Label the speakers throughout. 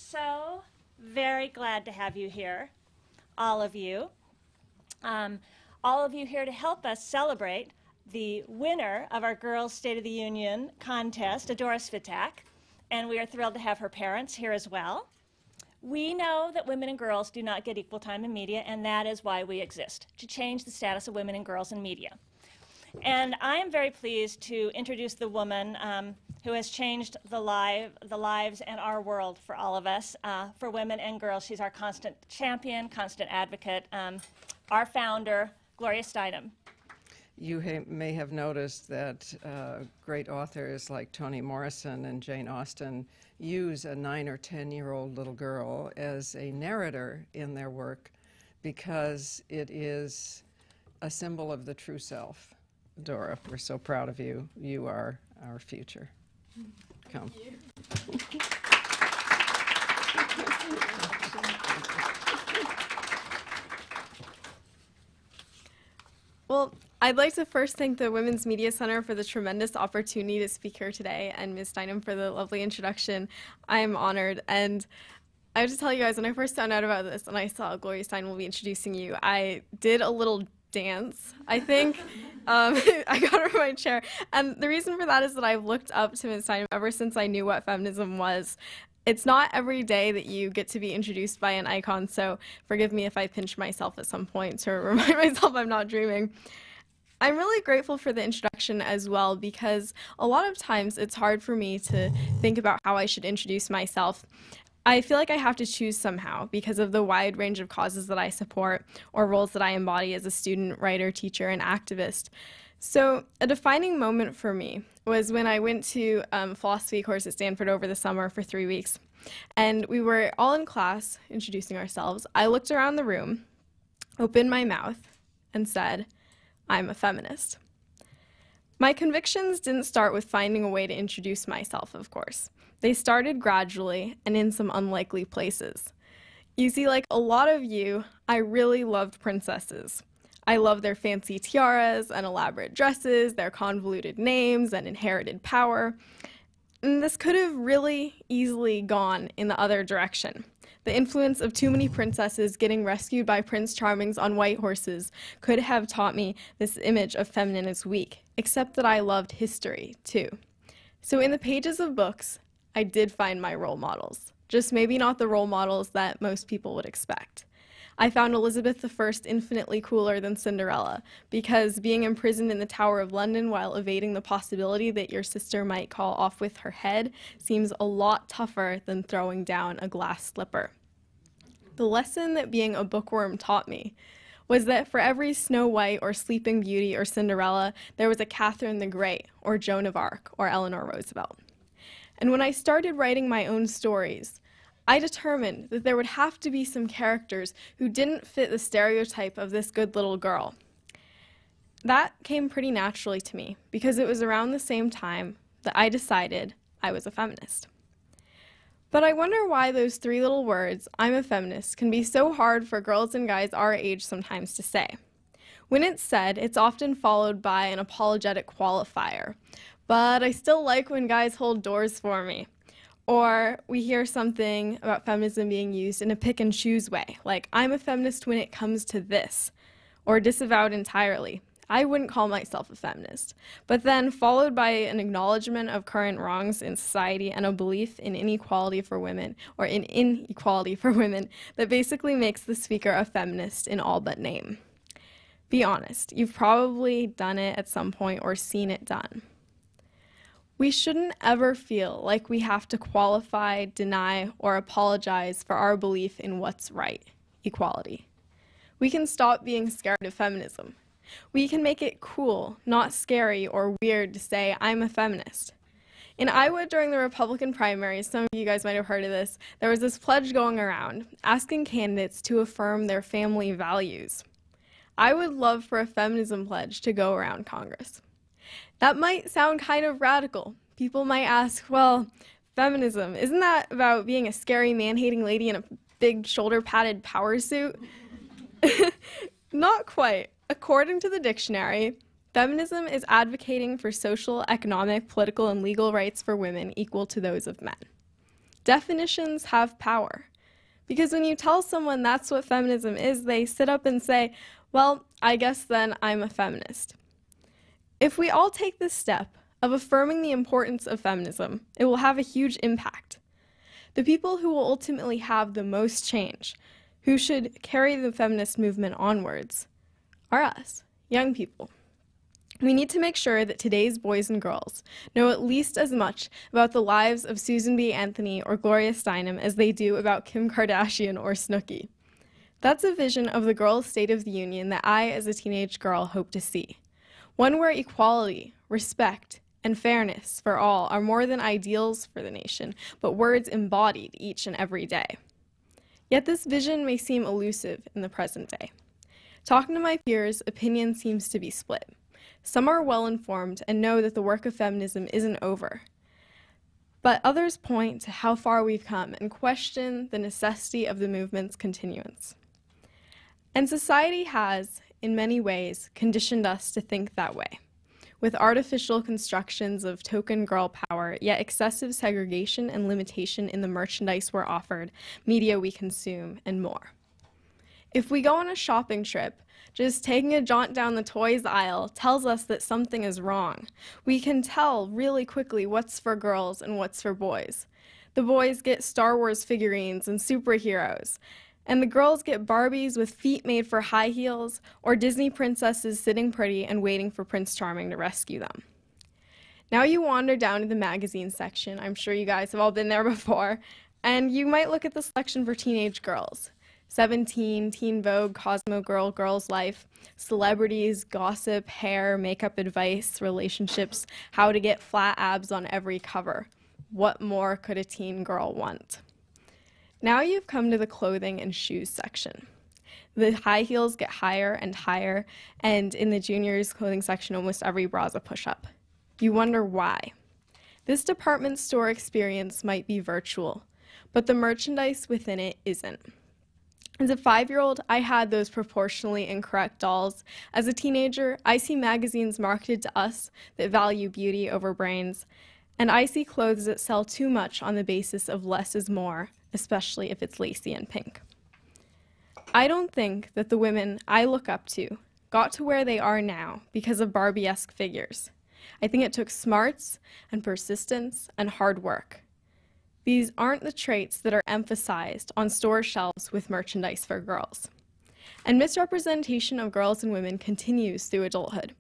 Speaker 1: so very glad to have you here, all of you. All of you here to help us celebrate the winner of our Girls State of the Union contest, Adora Svitak, and we are thrilled to have her parents here as well. We know that women and girls do not get equal time in media, and that is why we exist, to change the status of women and girls in media. And I am very pleased to introduce the woman who has changed the lives and our world for all of us, for women and girls. She's our constant champion, constant advocate, our founder, Gloria Steinem.
Speaker 2: You may have noticed that great authors like Toni Morrison and Jane Austen use a 9 or 10-year-old little girl as a narrator in their work because it is a symbol of the true self. Dora, we're so proud of you. You are our future. Come.
Speaker 3: Thank you. Well, I'd like to first thank the Women's Media Center for the tremendous opportunity to speak here today, and Ms. Steinem for the lovely introduction. I am honored, and I have to tell you guys, when I first found out about this and I saw Gloria Steinem will be introducing you, I did a little dance, I think. I got her in my chair, and the reason for that is that I've looked up to Ms. Steinem ever since I knew what feminism was. It's not every day that you get to be introduced by an icon, so forgive me if I pinch myself at some point to remind myself I'm not dreaming. I'm really grateful for the introduction as well, because a lot of times it's hard for me to think about how I should introduce myself. I feel like I have to choose somehow because of the wide range of causes that I support or roles that I embody as a student, writer, teacher, and activist. So a defining moment for me was when I went to a philosophy course at Stanford over the summer for 3 weeks. And we were all in class introducing ourselves. I looked around the room, opened my mouth, and said, "I'm a feminist." My convictions didn't start with finding a way to introduce myself, of course. They started gradually and in some unlikely places. You see, like a lot of you, I really loved princesses. I loved their fancy tiaras and elaborate dresses, their convoluted names and inherited power. And this could have really easily gone in the other direction. The influence of too many princesses getting rescued by Prince Charmings on white horses could have taught me this image of feminine as weak, except that I loved history too. So in the pages of books, I did find my role models, just maybe not the role models that most people would expect. I found Elizabeth I infinitely cooler than Cinderella, because being imprisoned in the Tower of London while evading the possibility that your sister might call off with her head seems a lot tougher than throwing down a glass slipper. The lesson that being a bookworm taught me was that for every Snow White or Sleeping Beauty or Cinderella, there was a Catherine the Great or Joan of Arc or Eleanor Roosevelt. And when I started writing my own stories, I determined that there would have to be some characters who didn't fit the stereotype of this good little girl. That came pretty naturally to me because it was around the same time that I decided I was a feminist. But I wonder why those 3 little words, "I'm a feminist," can be so hard for girls and guys our age sometimes to say. When it's said, it's often followed by an apologetic qualifier. But I still like when guys hold doors for me. Or we hear something about feminism being used in a pick and choose way, like "I'm a feminist when it comes to this," or disavowed entirely. I wouldn't call myself a feminist, but then followed by an acknowledgement of current wrongs in society and a belief in inequality for women, or in inequality for women, that basically makes the speaker a feminist in all but name. Be honest, you've probably done it at some point or seen it done. We shouldn't ever feel like we have to qualify, deny, or apologize for our belief in what's right, equality. We can stop being scared of feminism. We can make it cool, not scary or weird to say, "I'm a feminist." In Iowa during the Republican primaries, some of you guys might have heard of this, there was this pledge going around asking candidates to affirm their family values. I would love for a feminism pledge to go around Congress. That might sound kind of radical. People might ask, well, feminism, isn't that about being a scary man-hating lady in a big shoulder-padded power suit? Not quite. According to the dictionary, feminism is advocating for social, economic, political, and legal rights for women equal to those of men. Definitions have power. Because when you tell someone that's what feminism is, they sit up and say, well, I guess then I'm a feminist. If we all take this step of affirming the importance of feminism, it will have a huge impact. The people who will ultimately have the most change, who should carry the feminist movement onwards, are us, young people. We need to make sure that today's boys and girls know at least as much about the lives of Susan B. Anthony or Gloria Steinem as they do about Kim Kardashian or Snooki. That's a vision of the girls' State of the Union that I, as a teenage girl, hope to see. One where equality, respect, and fairness for all are more than ideals for the nation, but words embodied each and every day. Yet this vision may seem elusive in the present day. Talking to my peers, opinion seems to be split. Some are well-informed and know that the work of feminism isn't over. But others point to how far we've come and question the necessity of the movement's continuance. And society has, in many ways, conditioned us to think that way, with artificial constructions of token girl power, yet excessive segregation and limitation in the merchandise we're offered, media we consume, and more. If we go on a shopping trip, just taking a jaunt down the toys aisle tells us that something is wrong. We can tell really quickly what's for girls and what's for boys. The boys get Star Wars figurines and superheroes, and the girls get Barbies with feet made for high heels or Disney princesses sitting pretty and waiting for Prince Charming to rescue them. Now you wander down to the magazine section, I'm sure you guys have all been there before, and you might look at the selection for teenage girls. 17, Teen Vogue, Cosmo Girl, Girls Life, celebrities, gossip, hair, makeup advice, relationships, how to get flat abs on every cover. What more could a teen girl want? Now you've come to the clothing and shoes section. The high heels get higher and higher, and in the juniors clothing section, almost every bra is a push-up. You wonder why. This department store experience might be virtual, but the merchandise within it isn't. As a 5-year-old, I had those proportionally incorrect dolls. As a teenager, I see magazines marketed to us that value beauty over brains, and I see clothes that sell too much on the basis of less is more, especially if it's lacy and pink. I don't think that the women I look up to got to where they are now because of Barbie-esque figures. I think it took smarts and persistence and hard work. These aren't the traits that are emphasized on store shelves with merchandise for girls. And misrepresentation of girls and women continues through adulthood.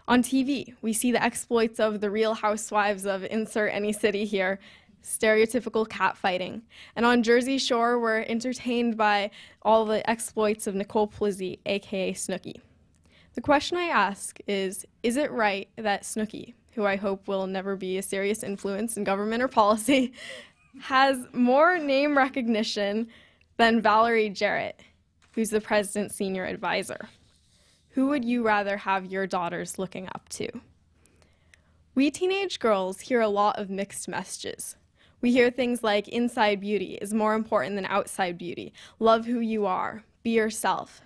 Speaker 3: On TV, we see the exploits of the Real Housewives of insert any city here, stereotypical catfighting. And on Jersey Shore, we're entertained by all the exploits of Nicole Plizzi, aka Snooki. The question I ask is it right that Snooki, who I hope will never be a serious influence in government or policy, has more name recognition than Valerie Jarrett, who's the president's senior advisor? Who would you rather have your daughters looking up to? We teenage girls hear a lot of mixed messages. We hear things like inside beauty is more important than outside beauty, love who you are, be yourself.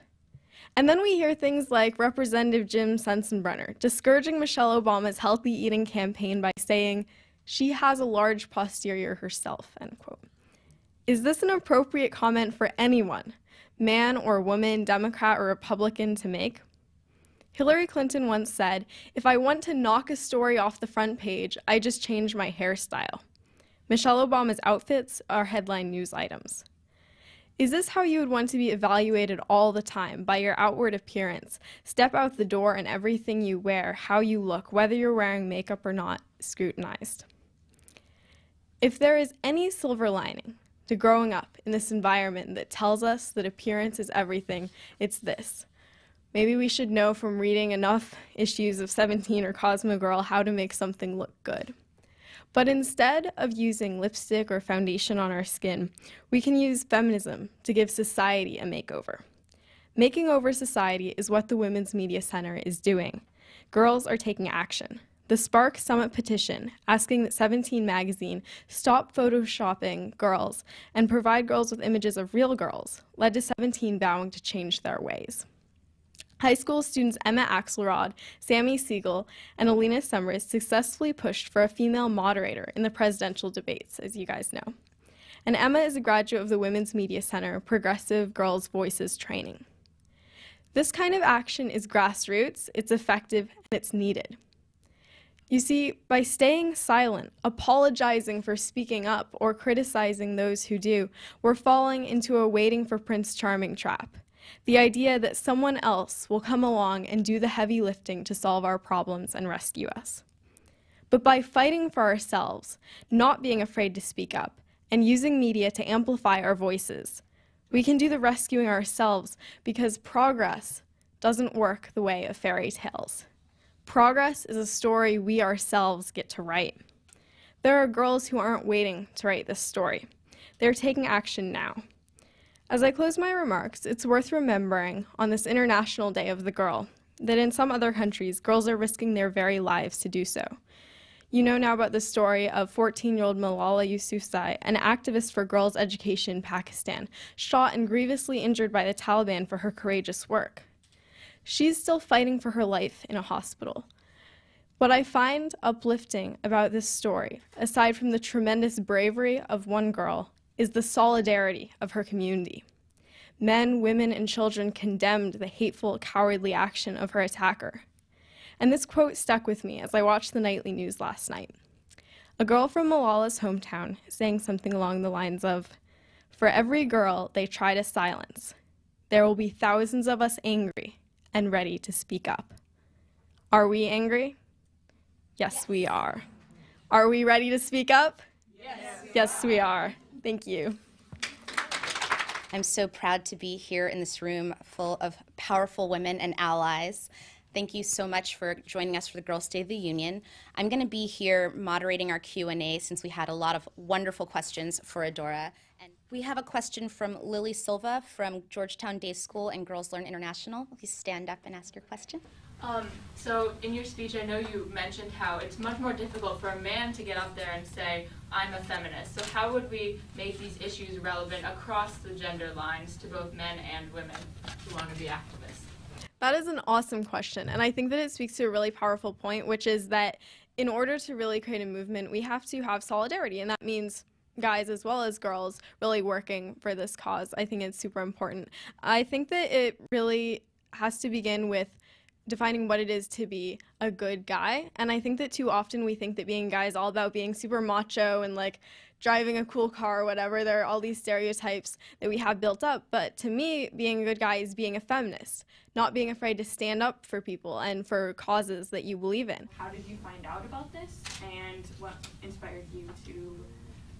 Speaker 3: And then we hear things like Representative Jim Sensenbrenner discouraging Michelle Obama's healthy eating campaign by saying, "She has a large posterior herself," end quote. Is this an appropriate comment for anyone, man or woman, Democrat or Republican, to make? Hillary Clinton once said, "If I want to knock a story off the front page, I just change my hairstyle." Michelle Obama's outfits are headline news items. Is this how you would want to be evaluated all the time, by your outward appearance? Step out the door and everything you wear, how you look, whether you're wearing makeup or not, scrutinized. If there is any silver lining to growing up in this environment that tells us that appearance is everything, it's this. Maybe we should know from reading enough issues of 17 or Cosmo Girl how to make something look good. But instead of using lipstick or foundation on our skin, we can use feminism to give society a makeover. Making over society is what the Women's Media Center is doing. Girls are taking action. The Spark Summit petition, asking that 17 magazine stop photoshopping girls and provide girls with images of real girls, led to 17 vowing to change their ways. High school students Emma Axelrod, Sammy Siegel, and Alina Semris successfully pushed for a female moderator in the presidential debates, as you guys know. and Emma is a graduate of the Women's Media Center Progressive Girls Voices training. This kind of action is grassroots, it's effective, and it's needed. You see, by staying silent, apologizing for speaking up, or criticizing those who do, we're falling into a waiting for Prince Charming trap. The idea that someone else will come along and do the heavy lifting to solve our problems and rescue us. But by fighting for ourselves, not being afraid to speak up, and using media to amplify our voices, we can do the rescuing ourselves, because progress doesn't work the way of fairy tales. Progress is a story we ourselves get to write. There are girls who aren't waiting to write this story. They're taking action now. As I close my remarks, it's worth remembering on this International Day of the Girl that in some other countries, girls are risking their very lives to do so. You know now about the story of 14-year-old Malala Yousafzai, an activist for girls' education in Pakistan, shot and grievously injured by the Taliban for her courageous work. She's still fighting for her life in a hospital. What I find uplifting about this story, aside from the tremendous bravery of one girl, is the solidarity of her community. Men, women, and children condemned the hateful, cowardly action of her attacker. And this quote stuck with me as I watched the nightly news last night. A girl from Malala's hometown saying something along the lines of, "For every girl they try to silence, there will be thousands of us angry and ready to speak up." Are we angry? Yes, we are. Are we ready to speak up? Yes, we are. Thank you.
Speaker 4: I'm so proud to be here in this room full of powerful women and allies. Thank you so much for joining us for the Girls' State of the Union. I'm going to be here moderating our Q&A since we had a lot of wonderful questions for Adora. And we have a question from Lily Silva from Georgetown Day School and Girls Learn International. Please stand up and ask your question.
Speaker 5: So in your speech, I know you mentioned how it's much more difficult for a man to get up there and say, "I'm a feminist." So how would we make these issues relevant across the gender lines to both men and women who want to be activists?
Speaker 3: That is an awesome question, and I think that it speaks to a really powerful point, which is that in order to really create a movement, we have to have solidarity, and that means guys as well as girls really working for this cause. I think it's super important. I think that it really has to begin with defining what it is to be a good guy, and I think that too often we think that being a guy is all about being super macho and like driving a cool car or whatever. There are all these stereotypes that we have built up, but to me, being a good guy is being a feminist, not being afraid to stand up for people and for causes that you believe in.
Speaker 6: How did you find out about this, and what inspired you to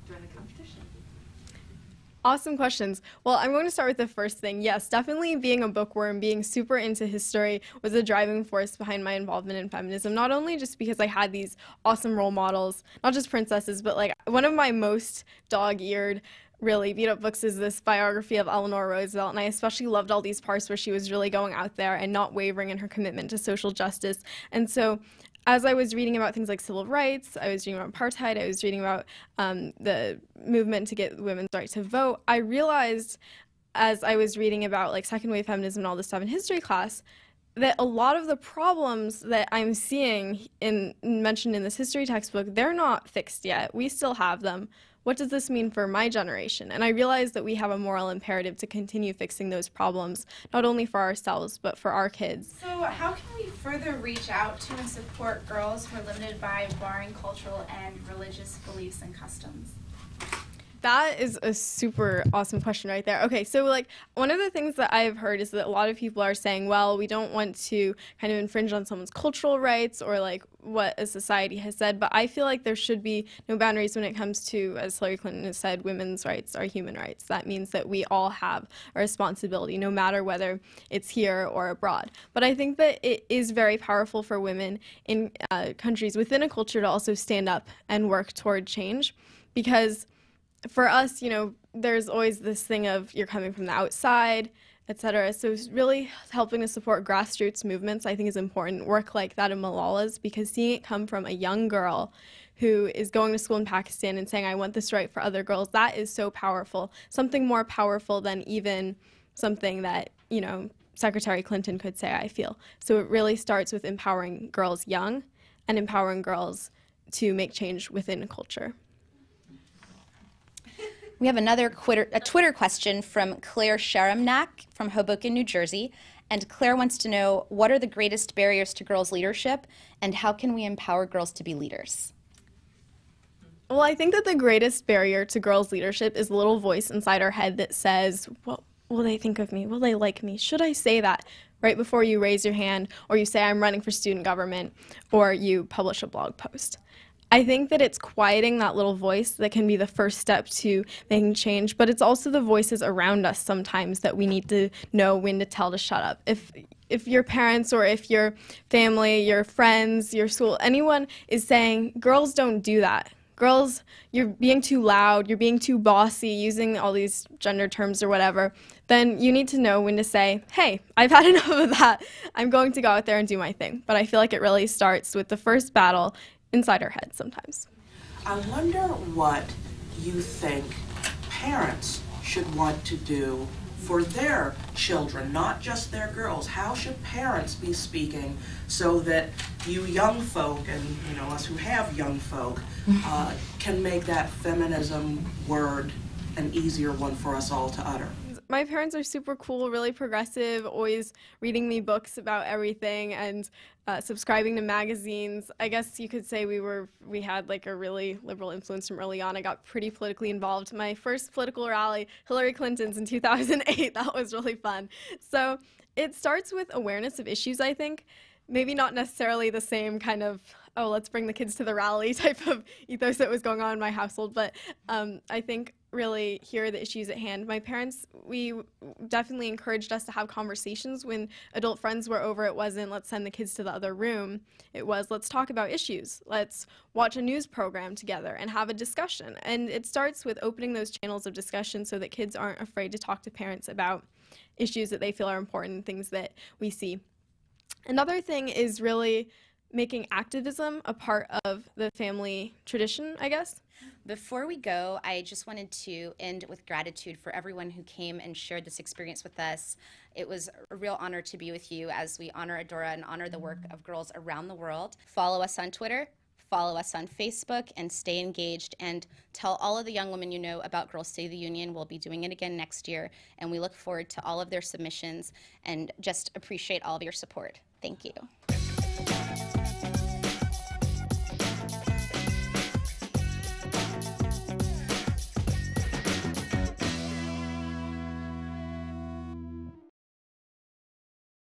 Speaker 6: join the competition?
Speaker 3: Awesome questions. Well, I'm going to start with the first thing. Yes, definitely being a bookworm, being super into history was a driving force behind my involvement in feminism, not only just because I had these awesome role models, not just princesses, but like one of my most dog-eared, really beat up books is this biography of Eleanor Roosevelt, and I especially loved all these parts where she was really going out there and not wavering in her commitment to social justice. And so as I was reading about things like civil rights, I was reading about apartheid, I was reading about the movement to get women's right to vote, I realized as I was reading about like second wave feminism and all this stuff in history class that a lot of the problems that I'm seeing mentioned in this history textbook, they're not fixed yet. We still have them. What does this mean for my generation? And I realized that we have a moral imperative to continue fixing those problems, not only for ourselves, but for our kids.
Speaker 7: So how can we further reach out to and support girls who are limited by warring cultural and religious beliefs and customs?
Speaker 3: That is a super awesome question right there. Okay, so like one of the things that I've heard is that a lot of people are saying, well, we don't want to kind of infringe on someone's cultural rights or like what a society has said, but I feel like there should be no boundaries when it comes to, as Hillary Clinton has said, women's rights are human rights. That means that we all have a responsibility, no matter whether it's here or abroad. But I think that it is very powerful for women in countries within a culture to also stand up and work toward change, because for us, you know, there's always this thing of you're coming from the outside, etc. So really helping to support grassroots movements, I think, is important. Work like that of Malala's, because seeing it come from a young girl who is going to school in Pakistan and saying, I want this right for other girls, that is so powerful. Something more powerful than even something that, you know, Secretary Clinton could say, I feel. So it really starts with empowering girls young and empowering girls to make change within a culture.
Speaker 4: We have another Twitter question from Claire Sharamnak from Hoboken, New Jersey. And Claire wants to know, what are the greatest barriers to girls' leadership, and how can we empower girls to be leaders?
Speaker 3: Well, I think that the greatest barrier to girls' leadership is the little voice inside our head that says, what will they think of me? Will they like me? Should I say that? Right before you raise your hand, or you say I'm running for student government, or you publish a blog post. I think that it's quieting that little voice that can be the first step to making change, but it's also the voices around us sometimes that we need to know when to tell to shut up. If your parents or if your family, your friends, your school, anyone is saying, girls don't do that. Girls, you're being too loud, you're being too bossy, using all these gender terms or whatever, then you need to know when to say, hey, I've had enough of that. I'm going to go out there and do my thing. But I feel like it really starts with the first battle inside our head sometimes.
Speaker 8: I wonder what you think parents should want to do for their children, not just their girls. How should parents be speaking so that you young folk, and us who have young folk, can make that feminism word an easier one for us all to utter?
Speaker 3: My parents are super cool, really progressive, always reading me books about everything and subscribing to magazines. I guess you could say we had like a really liberal influence from early on. I got pretty politically involved. My first political rally, Hillary Clinton's in 2008. That was really fun. So it starts with awareness of issues, I think. Maybe not necessarily the same kind of, oh, let's bring the kids to the rally type of ethos that was going on in my household, but I think really here are the issues at hand. My parents, we definitely encouraged us to have conversations when adult friends were over. It wasn't, let's send the kids to the other room. It was, let's talk about issues. Let's watch a news program together and have a discussion. And it starts with opening those channels of discussion so that kids aren't afraid to talk to parents about issues that they feel are important, things that we see. Another thing is really making activism a part of the family tradition, I guess.
Speaker 4: Before we go, I just wanted to end with gratitude for everyone who came and shared this experience with us. It was a real honor to be with you as we honor Adora and honor the work of girls around the world. Follow us on Twitter, follow us on Facebook, and stay engaged, and tell all of the young women you know about Girls State of the Union. We'll be doing it again next year, and we look forward to all of their submissions and just appreciate all of your support. Thank you.